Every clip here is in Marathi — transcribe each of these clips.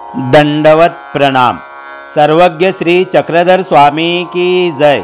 दंडवत प्रणाम। सर्वज्ञ श्री चक्रधर स्वामी की जय।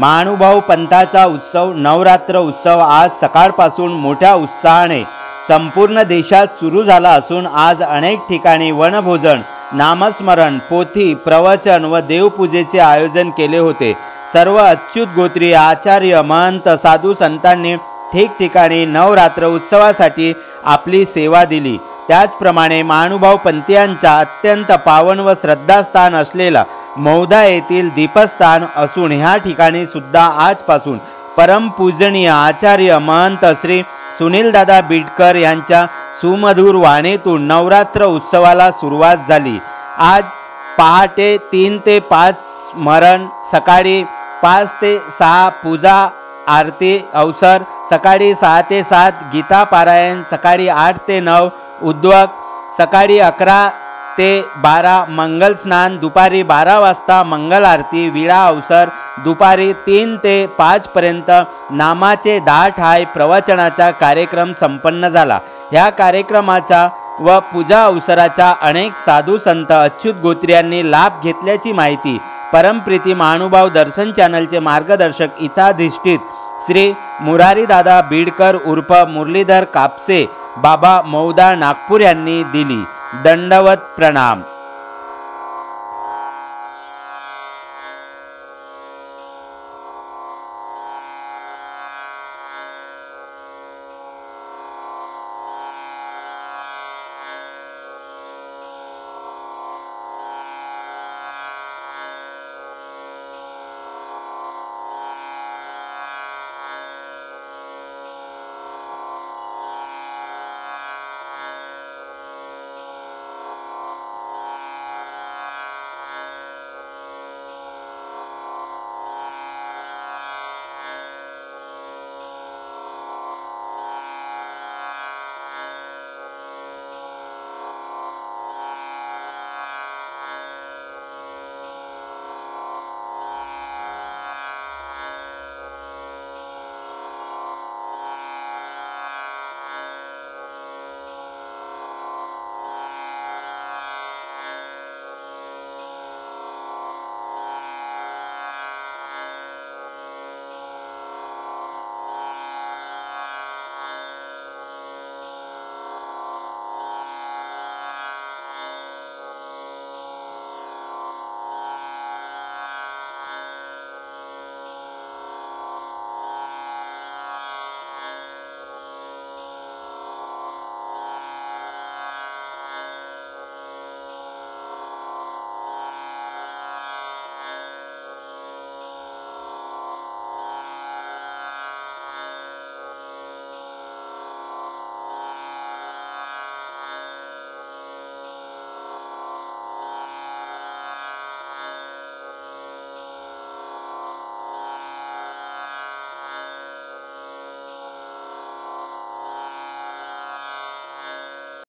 महानुभाव पंथाचा उत्सव नवरात्र उत्सव आज सकाळपासून मोठ्या उत्साहाने संपूर्ण देशात सुरू झाला असून आज अनेक ठिकाणी वनभोजन, नामस्मरण, पोथी, प्रवचन व देवपूजेचे आयोजन केले होते। सर्व अच्युत गोत्री आचार्य, महंत, साधू संतांनी ठिकठिकाणी नवरात्र उत्सवासाठी आपली सेवा दिली। त्याचप्रमाणे महानुभाव पंथीयांचा अत्यंत पावन व श्रद्धास्थान असलेला मौदा येथील दीपस्थान असून ह्या ठिकाणी सुद्धा आजपासून परमपूजनीय आचार्य महंत श्री सुनीलदादा बिडकर यांच्या सुमधुर वाणीतून नवरात्र उत्सवाला सुरुवात झाली। आज पहाटे 3 ते 5 स्मरण, सकाळी 5 ते 6 पूजा आरती अवसर, सकाळी 6 ते 7 गीता पारायण, सकाळी 8 ते 9 उद्वक, सकाळी 11 ते 12 मंगल स्नान, दुपारी 12 वाजता मंगल आरती, विडा अवसर, दुपारी 3 ते 5 पर्यंत नामाचे 10 ठाय प्रवचनाचा कार्यक्रम संपन्न झाला। ह्या कार्यक्रमाचा व पूजा अवसराचा अनेक साधू संत अच्युत गोत्र्यांनी लाभ घेतल्याची माहिती परमप्रीती महानुभाव दर्शन चॅनलचे मार्गदर्शक इथाधिष्ठित श्री मुरारीदादा बिडकर उर्फ मुरलीधर कापसे बाबा मौदा नागपूर यांनी दिली। दंडवत प्रणाम।